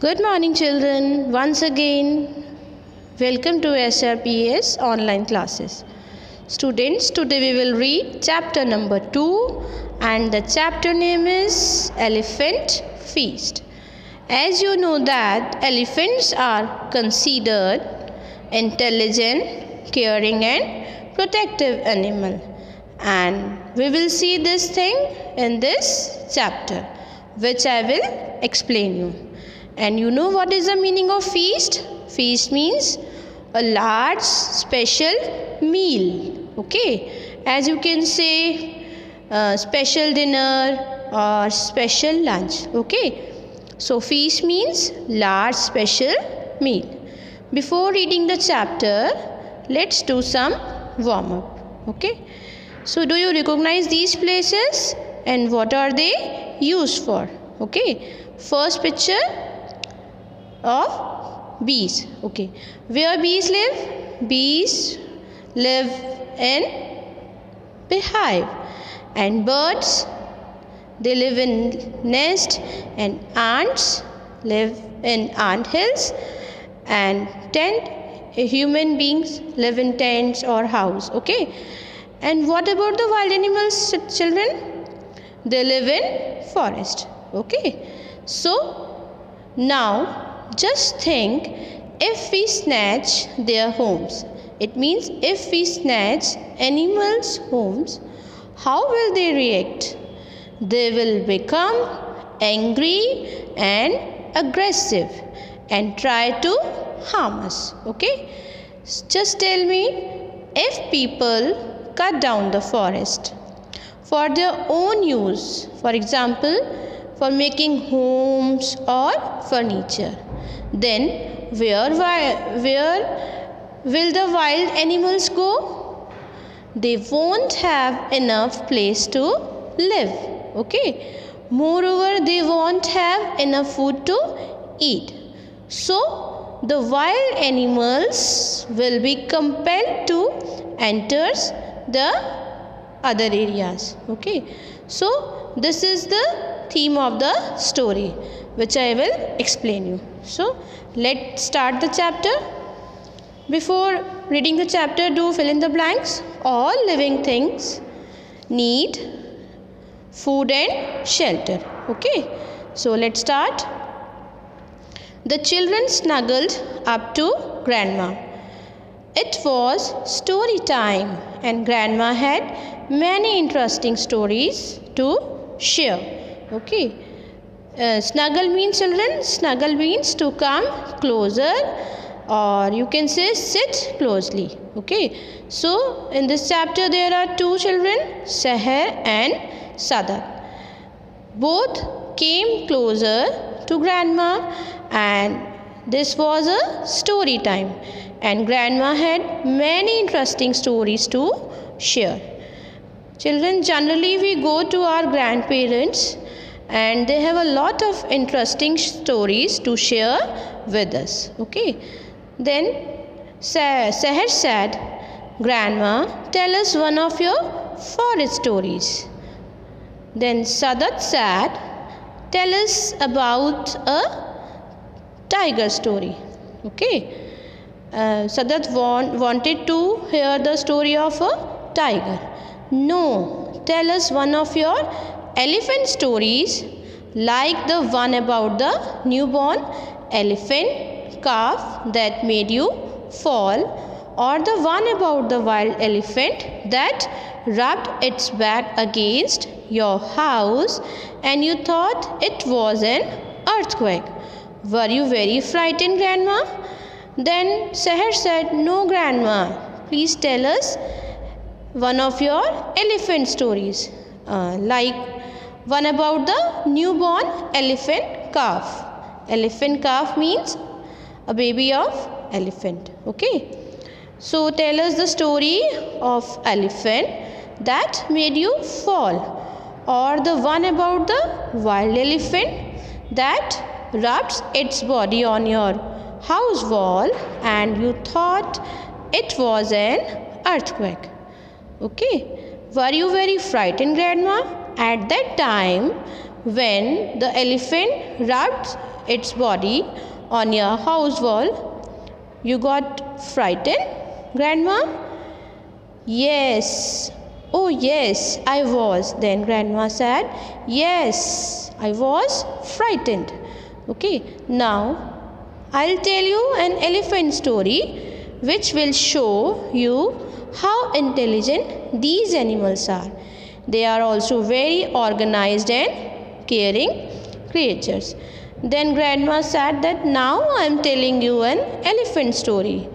Good morning, children. Once again, welcome to SRPS online classes. Students, today we will read chapter number 2 and the chapter name is Elephant Feast. As you know that elephants are considered intelligent, caring and protective animal, and we will see this thing in this chapter which I will explain you. And you know what is the meaning of feast? Feast means a large special meal. Okay, as you can say special dinner or special lunch. Okay, so feast means large special meal. Before reading the chapter, let's do some warm up. Okay, so do you recognize these places and what are they used for? Okay, first picture of bees. Okay, where bees live? Bees live in beehive, and birds, they live in nest, and ants live in ant hills, and human beings live in tents or house. Okay, and what about the wild animals, children? They live in forest. Okay, so now just think, if we snatch their homes, it means if we snatch animals' homes, how will they react? They will become angry and aggressive and try to harm us. Okay? Just tell me, if people cut down the forest for their own use, for example, for making homes or furniture, then where will the wild animals go? They won't have enough place to live. Okay, moreover, they won't have enough food to eat. So the wild animals will be compelled to enter the other areas. Okay, so this is the theme of the story which I will explain you. So let's start the chapter. Before reading the chapter, do fill in the blanks. All living things need food and shelter. Okay, so let's start. The children snuggled up to grandma. It was story time, and grandma had many interesting stories to share. Okay, snuggle means, children, snuggle means to come closer, or you can say sit closely. Okay, so in this chapter there are two children, Seher and Sadat. Both came closer to grandma, and this was a story time, and grandma had many interesting stories to share. Children, generally we go to our grandparents and they have a lot of interesting stories to share with us. Okay, then Seher said, "Grandma, tell us one of your forest stories." Then Sadat said, "Tell us about a tiger story." Okay, Sadat wanted to hear the story of a tiger. "No, tell us one of your elephant stories, like the one about the newborn elephant calf that made you fall, or the one about the wild elephant that rubbed its back against your house and you thought it was an earthquake. Were you very frightened, grandma?" Then Seher said, "No, grandma, please tell us one of your elephant stories, like one about the newborn elephant calf." Elephant calf means a baby of elephant. Okay, so tell us the story of elephant that made you fall, or the one about the wild elephant that rubs its body on your house wall and you thought it was an earthquake. Okay, were you very frightened, grandma, at that time when the elephant rubbed its body on your house wall, you got frightened, Grandma? Yes. Oh yes, I was. Then Grandma said, yes, I was frightened. Okay, now I'll tell you an elephant story which will show you how intelligent these animals are. They are also very organized and caring creatures. Then Grandma said that now I am telling you an elephant story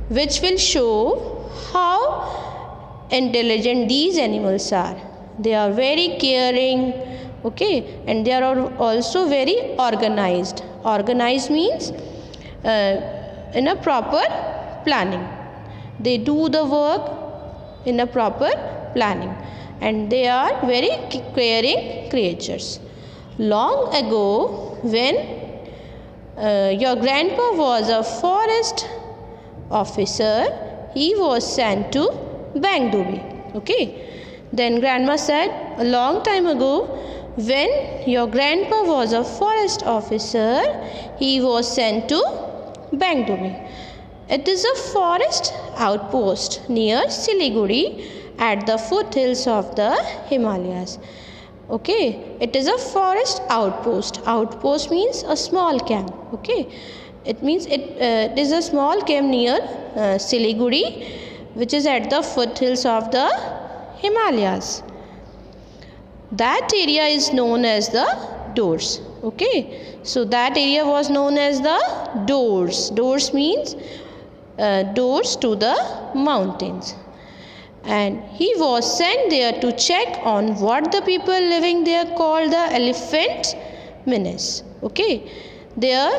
which will show how intelligent these animals are. They are very caring, okay, and they are also very organized. Organized means in a proper planning. They do the work in a proper planning, and they are very caring creatures. Long ago, when your grandpa was a forest officer, he was sent to Bangdubi. Okay. Then Grandma said, a long time ago, when your grandpa was a forest officer, he was sent to Bangdubi. It is a forest outpost near Siliguri at the foothills of the Himalayas. Okay, it is a forest outpost. Outpost means a small camp. Okay, it means it is a small camp near Siliguri, which is at the foothills of the Himalayas. That area is known as the Doors. Okay, so that area was known as the Doors. Doors means doors to the mountains. And he was sent there to check on what the people living there called the Elephant Menace. Okay, there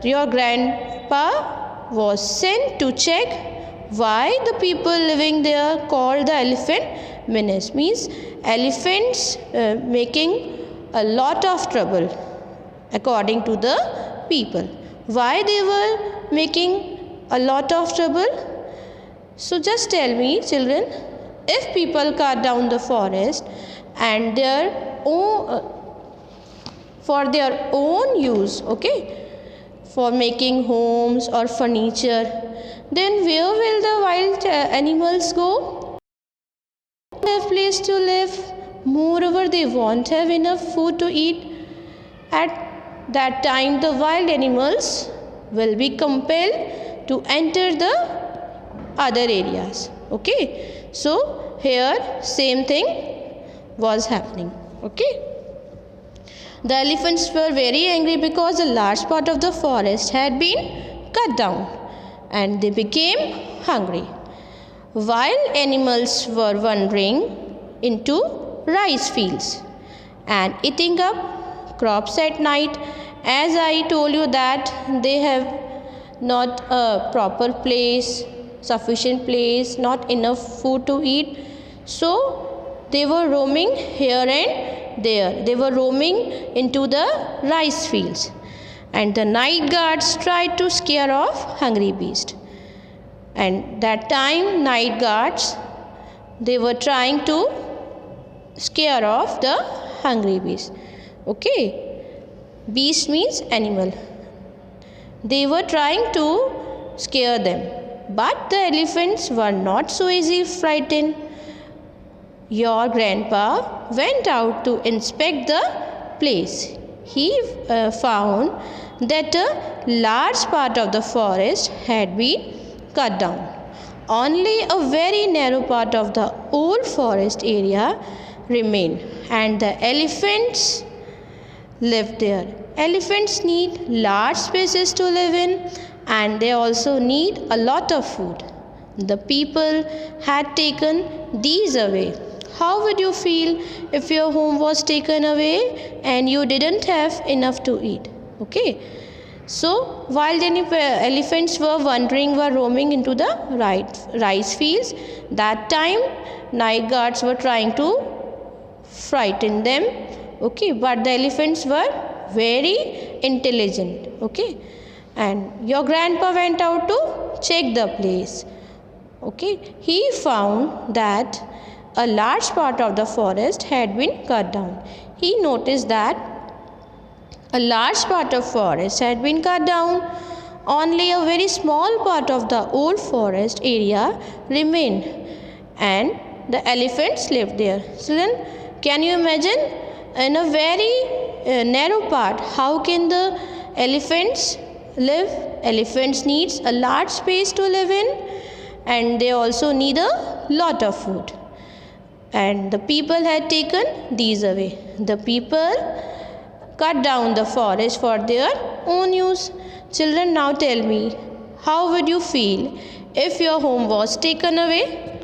your grandpa was sent to check why the people living there called the Elephant Menace. Means elephants making a lot of trouble according to the people. Why they were making a lot of trouble? So just tell me, children, if people cut down the forest and for their own use, okay, for making homes or furniture, then where will the wild animals go? They won't have place to live. Moreover, they won't have enough food to eat. At that time, the wild animals will be compelled to enter the other areas. Okay, so here same thing was happening. Okay, the elephants were very angry because a large part of the forest had been cut down and they became hungry. Wild animals were wandering into rice fields and eating up crops at night. As I told you that they have not a proper place, sufficient place, not enough food to eat, so they were roaming here and there. They were roaming into the rice fields, and the night guards tried to scare off hungry beasts. And that time night guards, they were trying to scare off the hungry beasts. Okay, beast means animal. They were trying to scare them. But the elephants were not so easily frightened. Your grandpa went out to inspect the place. He found that a large part of the forest had been cut down. Only a very narrow part of the old forest area remained, and the elephants lived there. Elephants need large spaces to live in, and they also need a lot of food. The people had taken these away. How would you feel if your home was taken away and you didn't have enough to eat? Okay, so wild elephants were roaming into the rice fields. That time night guards were trying to frighten them. Okay, but the elephants were very intelligent. Okay, and your grandpa went out to check the place. Okay, he found that a large part of the forest had been cut down. He noticed that A large part of forest had been cut down. Only a very small part of the old forest area remained, and the elephants lived there. Children, can you imagine in a very narrow part how can the elephants live? Elephants needs a large space to live in, and they also need a lot of food. And the people had taken these away. The people cut down the forest for their own use. Children, now tell me, how would you feel if your home was taken away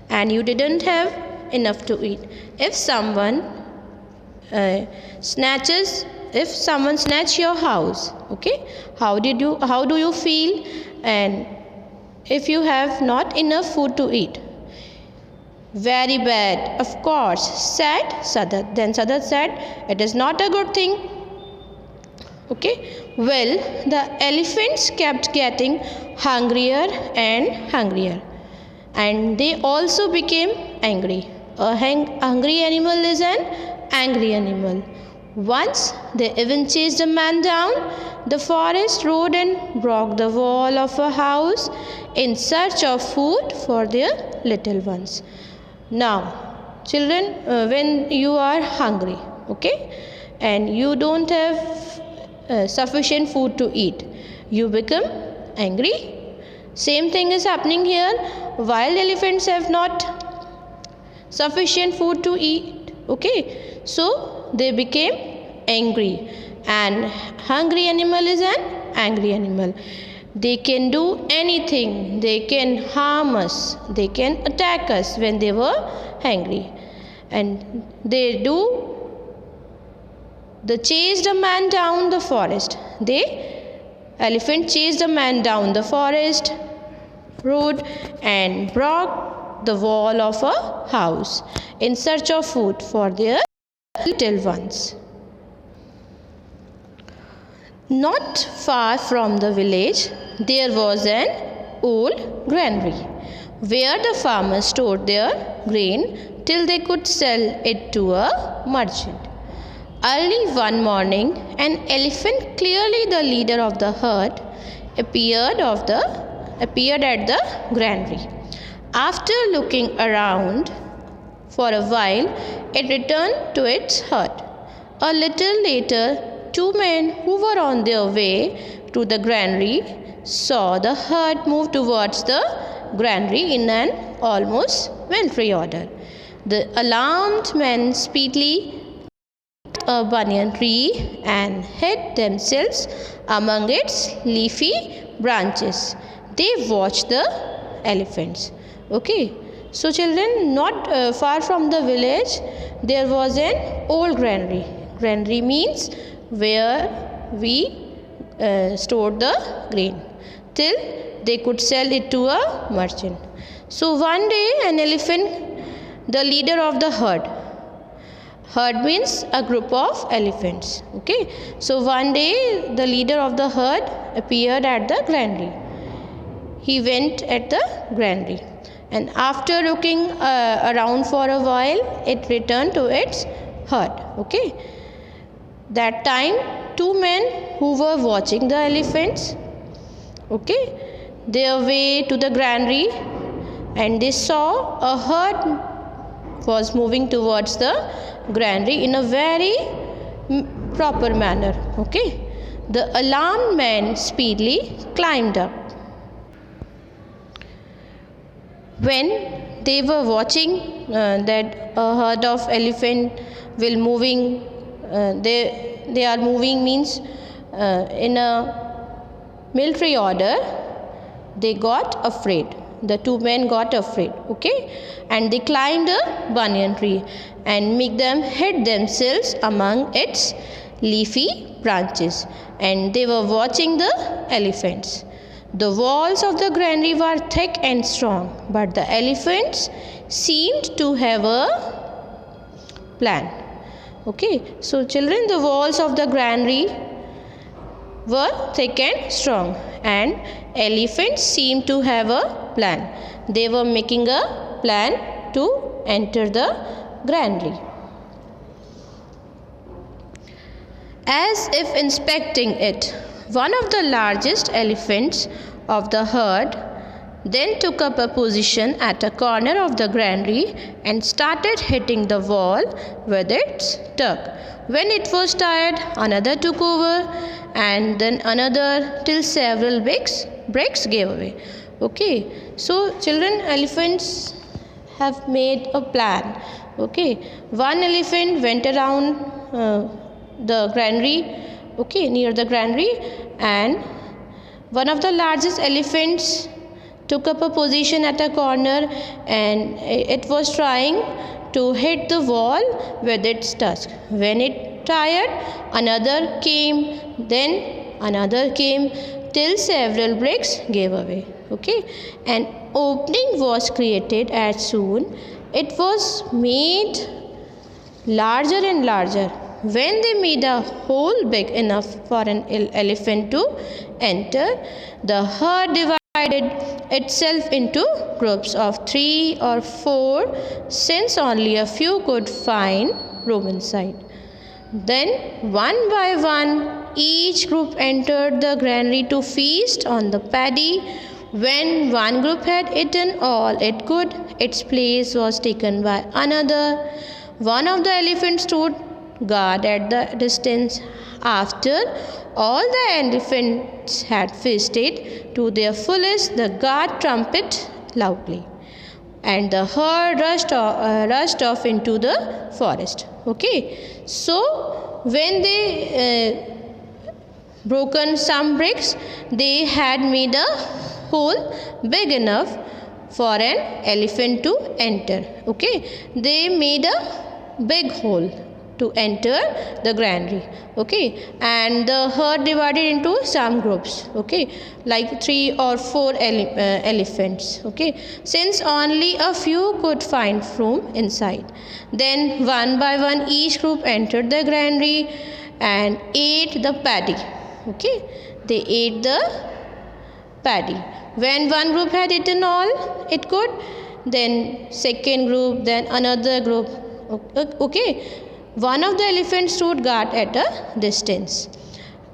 and you didn't have enough to eat? If someone snatch your house, okay, how do you feel? And if you have not enough food to eat? Very bad, of course, said Sadat. Then Sadat said, it is not a good thing. Okay, well, the elephants kept getting hungrier and hungrier, and they also became angry. A hungry animal is an angry animal. Once they even chased a man down the forest road and broke the wall of a house in search of food for their little ones. Now, children, when you are hungry, okay, and you don't have sufficient food to eat, you become angry. Same thing is happening here. Wild elephants have not sufficient food to eat, okay, so they became angry. And hungry animal is an angry animal. They can do anything. They can harm us. They can attack us when they were hungry. And they chased a man down the forest. Elephant chased a man down the forest road and broke the wall of a house in search of food for their little ones. Not far from the village, there was an old granary where the farmers stored their grain till they could sell it to a merchant. Early one morning, an elephant, clearly the leader of the herd, appeared at the granary. After looking around for a while, it returned to its herd. A little later, two men who were on their way to the granary saw the herd move towards the granary in an almost military order. The alarmed men speedily climbed a banyan tree and hid themselves among its leafy branches. They watched the elephants. Okay, so children, not far from the village, there was an old granary. Granary means where we stored the grain till they could sell it to a merchant. So one day an elephant, the leader of the herd means a group of elephants, okay, so one day the leader of the herd appeared at the granary. He went at the granary, and after looking around for a while, it returned to its herd, okay. That time, two men who were watching the elephants, okay, their way to the granary, and they saw a herd was moving towards the granary in a very proper manner, okay. The alarmed men speedily climbed up. When they were watching that a herd of elephant will moving, they are moving means in a military order, they got afraid. The two men got afraid, okay, and they climbed a banyan tree and make them hid themselves among its leafy branches, and they were watching the elephants. The walls of the granary were thick and strong, but the elephants seemed to have a plan. Okay, so children, the walls of the granary were thick and strong, and elephants seemed to have a plan. They were making a plan to enter the granary. As if inspecting it, one of the largest elephants of the herd then took up a position at a corner of the granary and started hitting the wall with its trunk. When it was tired, another took over, and then another, till several breaks gave away. Okay, so children, elephants have made a plan. Okay, one elephant went around the granary, okay, near the granary, and one of the largest elephants took up a position at a corner, and it was trying to hit the wall with its tusk. When it tired, another came, then another came, till several bricks gave away. Okay, an opening was created as soon it was made larger and larger. When they made a hole big enough for an elephant to enter, the herd divided itself into groups of 3 or 4, since only a few could find room inside. Then, one by one, each group entered the granary to feast on the paddy. When one group had eaten all it could, its place was taken by another. One of the elephants stood guard at the distance. After all the elephants had feasted to their fullest, the guard trumpeted loudly, and the herd rushed off into the forest. Okay, so when they broken some bricks, they had made a hole big enough for an elephant to enter. Okay, they made a big hole to enter the granary. Okay, and the herd divided into some groups, okay, like 3 or 4 elephants. Okay, since only a few could find room inside. Then one by one each group entered the granary and ate the paddy. Okay, they ate the paddy. When one group had eaten all it could, then second group, then another group. Okay, one of the elephants stood guard at a distance.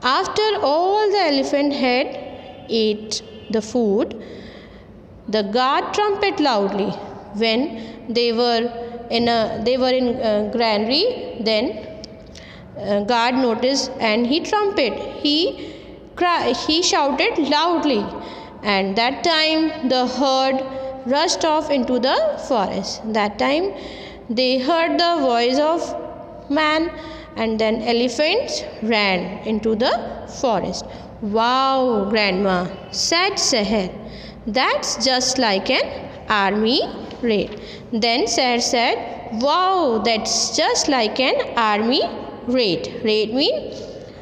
After all the elephant had ate the food, the guard trumpeted loudly. When they were in granary, then guard noticed and he trumpeted. He shouted loudly, and that time the herd rushed off into the forest. That time they heard the voice of man, and then elephants ran into the forest. Wow, Grandma, said Seher, that's just like an army raid. Then Seher said, wow, that's just like an army raid. Raid means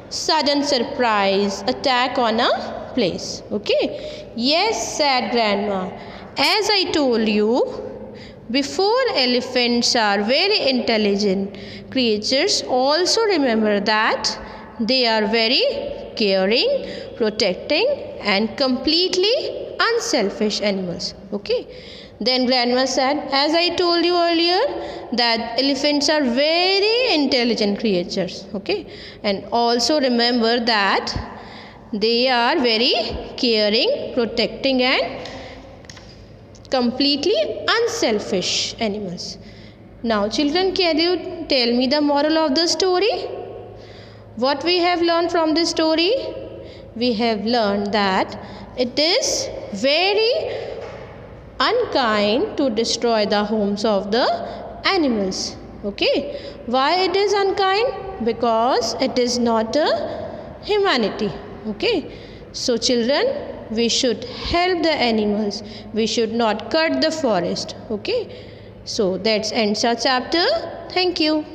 sudden surprise attack on a place. Okay, yes, said Grandma, as I told you before, elephants are very intelligent creatures. Also remember that they are very caring, protecting, and completely unselfish animals. Okay, then Grandma said, as I told you earlier, that elephants are very intelligent creatures. Okay, and also remember that they are very caring, protecting, and completely unselfish animals. Now children, can you tell me the moral of the story? What we have learned from this story? We have learned that it is very unkind to destroy the homes of the animals. Okay, why it is unkind? Because it is not a humanity. Okay, so children, we should help the animals. We should not cut the forest. Okay, so that's ends our chapter. Thank you.